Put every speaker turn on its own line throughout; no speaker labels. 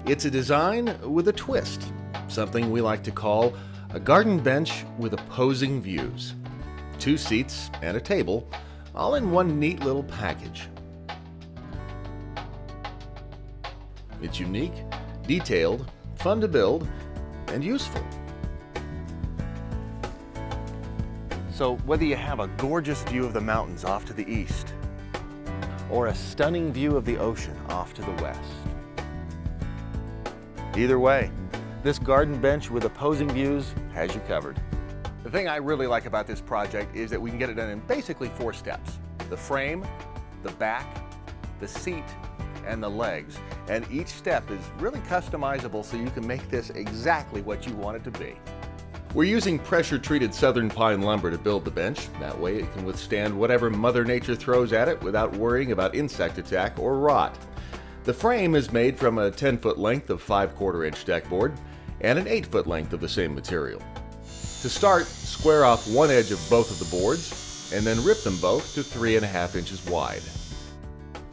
It's a design with a twist, something we like to call a garden bench with opposing views. 2 seats and a table, all in one neat little package. It's unique, detailed, fun to build, and useful. So whether you have a gorgeous view of the mountains off to the east, or a stunning view of the ocean off to the west, either way, this garden bench with opposing views has you covered. The thing I really like about this project is that we can get it done in basically 4 steps. The frame, the back, the seat, and the legs. And each step is really customizable so you can make this exactly what you want it to be. We're using pressure-treated southern pine lumber to build the bench. That way it can withstand whatever Mother Nature throws at it without worrying about insect attack or rot. The frame is made from a 10-foot length of 5/4-inch deck board and an 8-foot length of the same material. To start, square off one edge of both of the boards and then rip them both to 3.5 inches wide.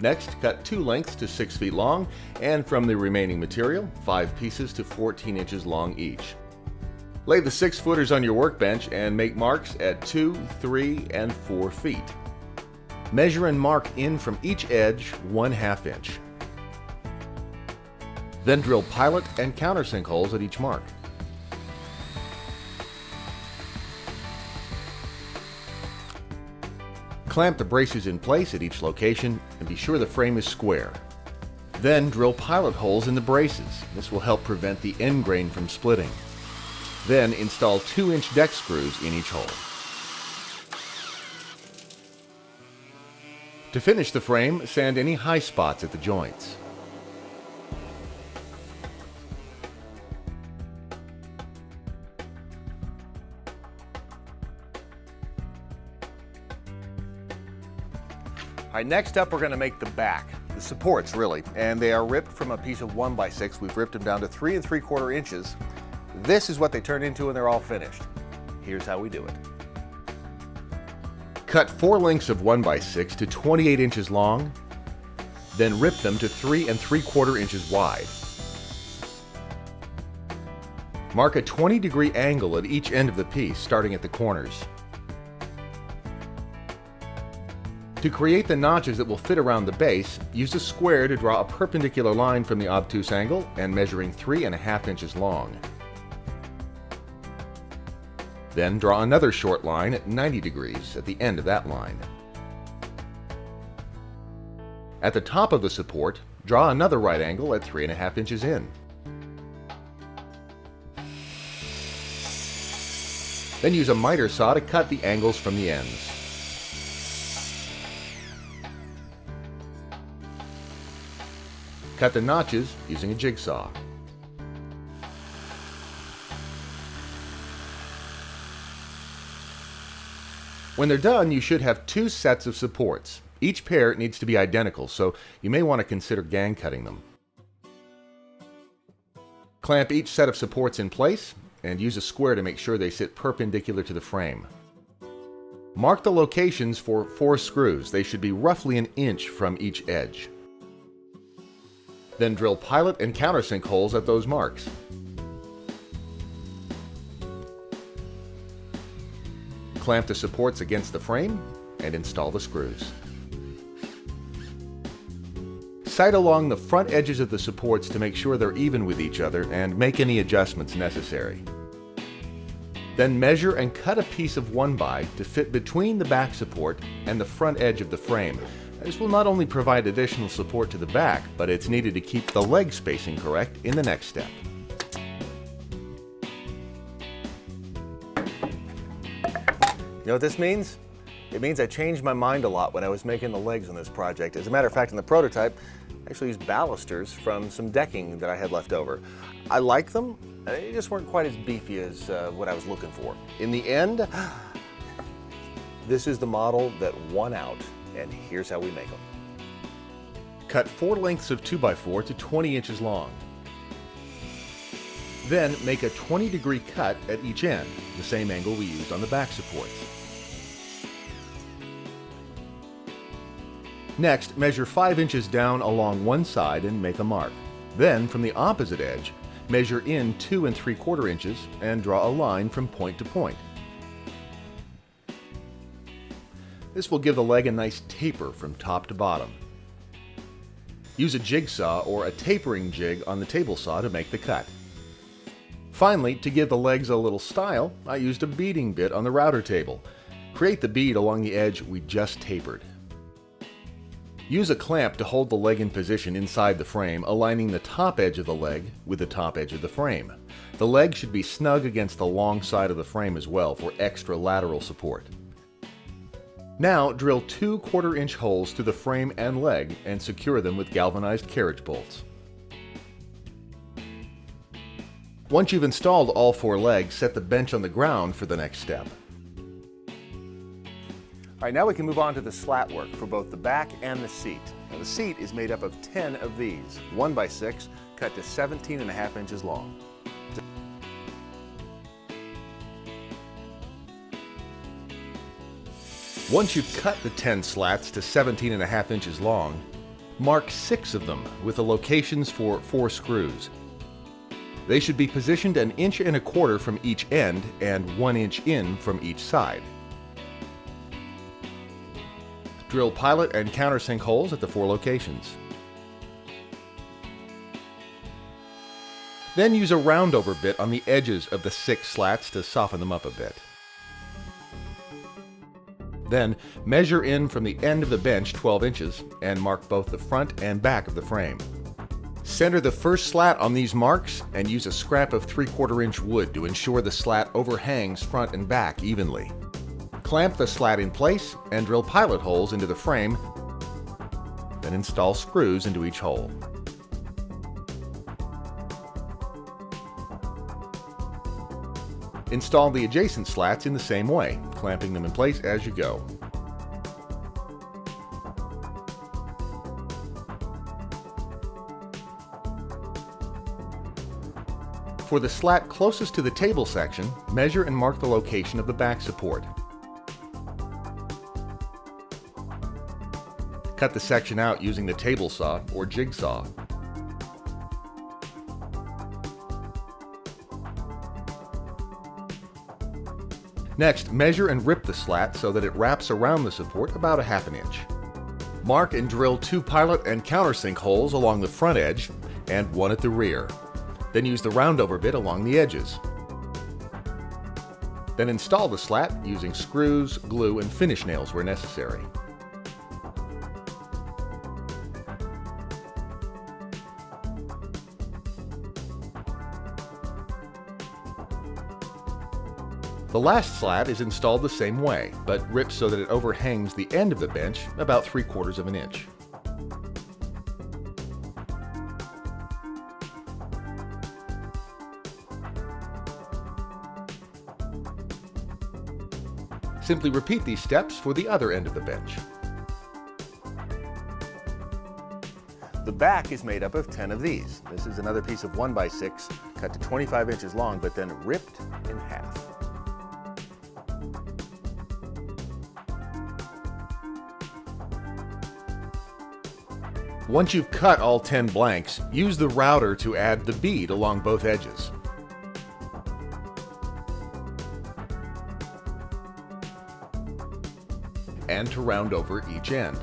Next, cut 2 lengths to 6 feet long and from the remaining material, 5 pieces to 14 inches long each. Lay the 6-footers on your workbench and make marks at 2, 3, and 4 feet. Measure and mark in from each edge 1/2 inch. Then drill pilot and countersink holes at each mark. Clamp the braces in place at each location and be sure the frame is square. Then drill pilot holes in the braces. This will help prevent the end grain from splitting. Then install 2-inch deck screws in each hole. To finish the frame, sand any high spots at the joints. All right, next up we're going to make the back, the supports really, and they are ripped from a piece of 1x6. We've ripped them down to 3 3/4 inches. This is what they turn into when they're all finished. Here's how we do it. Cut 4 lengths of 1x6 to 28 inches long, then rip them to 3 3/4 inches wide. Mark a 20-degree angle at each end of the piece, starting at the corners. To create the notches that will fit around the base, use a square to draw a perpendicular line from the obtuse angle and measuring 3.5 inches long. Then draw another short line at 90 degrees at the end of that line. At the top of the support, draw another right angle at 3.5 inches in. Then use a miter saw to cut the angles from the ends. Cut the notches using a jigsaw. When they're done, you should have 2 sets of supports. Each pair needs to be identical, so you may want to consider gang cutting them. Clamp each set of supports in place and use a square to make sure they sit perpendicular to the frame. Mark the locations for 4 screws. They should be roughly 1 inch from each edge. Then drill pilot and countersink holes at those marks. Clamp the supports against the frame and install the screws. Sight along the front edges of the supports to make sure they're even with each other and make any adjustments necessary. Then measure and cut a piece of 1x to fit between the back support and the front edge of the frame. This will not only provide additional support to the back, but it's needed to keep the leg spacing correct in the next step. You know what this means? It means I changed my mind a lot when I was making the legs on this project. As a matter of fact, in the prototype, I actually used balusters from some decking that I had left over. I like them, they just weren't quite as beefy as what I was looking for. In the end, this is the model that won out, and here's how we make them. Cut 4 lengths of 2x4 to 20 inches long. Then make a 20-degree cut at each end, the same angle we used on the back supports. Next, measure 5 inches down along one side and make a mark. Then, from the opposite edge, measure in 2 3/4 inches and draw a line from point to point. This will give the leg a nice taper from top to bottom. Use a jigsaw or a tapering jig on the table saw to make the cut. Finally, to give the legs a little style, I used a beading bit on the router table. Create the bead along the edge we just tapered. Use a clamp to hold the leg in position inside the frame, aligning the top edge of the leg with the top edge of the frame. The leg should be snug against the long side of the frame as well for extra lateral support. Now drill 2 1/4-inch holes through the frame and leg and secure them with galvanized carriage bolts. Once you've installed all 4 legs, set the bench on the ground for the next step. All right, now we can move on to the slat work for both the back and the seat. Now, the seat is made up of 10 of these, 1x6, cut to 17.5 inches long. Once you've cut the 10 slats to 17.5 inches long, mark 6 of them with the locations for 4 screws. They should be positioned 1.25 inches from each end and 1 inch in from each side. Drill pilot and countersink holes at the 4 locations. Then use a roundover bit on the edges of the 6 slats to soften them up a bit. Then measure in from the end of the bench 12 inches and mark both the front and back of the frame. Center the first slat on these marks and use a scrap of 3/4-inch wood to ensure the slat overhangs front and back evenly. Clamp the slat in place and drill pilot holes into the frame, then install screws into each hole. Install the adjacent slats in the same way, clamping them in place as you go. For the slat closest to the table section, measure and mark the location of the back support. Cut the section out using the table saw or jigsaw. Next, measure and rip the slat so that it wraps around the support about 1/2 inch. Mark and drill 2 pilot and countersink holes along the front edge and 1 at the rear. Then use the roundover bit along the edges. Then install the slat using screws, glue, and finish nails where necessary. The last slat is installed the same way, but ripped so that it overhangs the end of the bench about 3/4 inch. Simply repeat these steps for the other end of the bench. The back is made up of 10 of these. This is another piece of 1x6 cut to 25 inches long, but then ripped in half. Once you've cut all 10 blanks, use the router to add the bead along both edges. And to round over each end.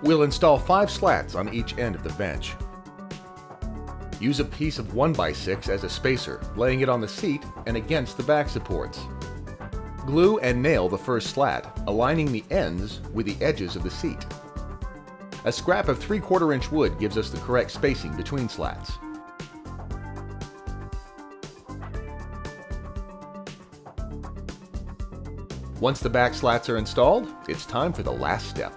We'll install 5 slats on each end of the bench. Use a piece of 1x6 as a spacer, laying it on the seat and against the back supports. Glue and nail the first slat, aligning the ends with the edges of the seat. A scrap of 3/4-inch wood gives us the correct spacing between slats. Once the back slats are installed, it's time for the last step.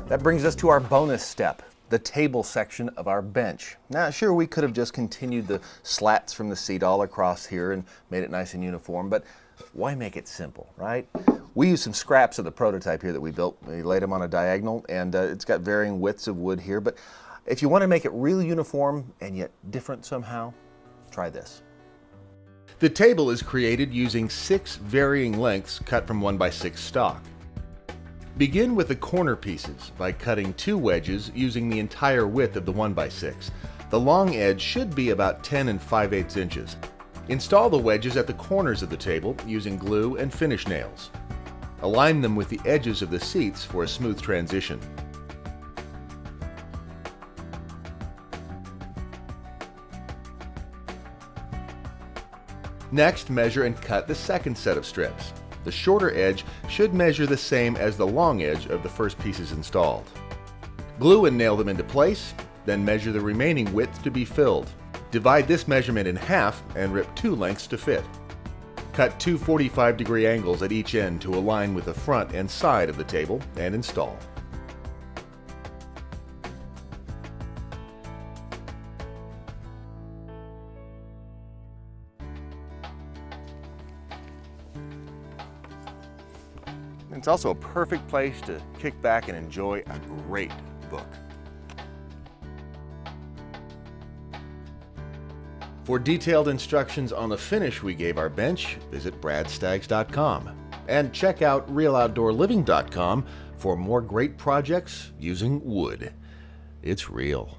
That brings us to our bonus step, the table section of our bench. Now, sure, we could have just continued the slats from the seat all across here and made it nice and uniform, but why make it simple, right? We used some scraps of the prototype here that we built. We laid them on a diagonal, and it's got varying widths of wood here, but if you want to make it really uniform and yet different somehow, try this. The table is created using 6 varying lengths cut from 1x6 stock. Begin with the corner pieces by cutting 2 wedges using the entire width of the 1x6. The long edge should be about 10 5/8 inches. Install the wedges at the corners of the table using glue and finish nails. Align them with the edges of the seats for a smooth transition. Next, measure and cut the second set of strips. The shorter edge should measure the same as the long edge of the first pieces installed. Glue and nail them into place, then measure the remaining width to be filled. Divide this measurement in half and rip 2 lengths to fit. Cut 2 45-degree angles at each end to align with the front and side of the table and install. It's also a perfect place to kick back and enjoy a great book. For detailed instructions on the finish we gave our bench, visit bradstaggs.com and check out realoutdoorliving.com for more great projects using wood. It's real.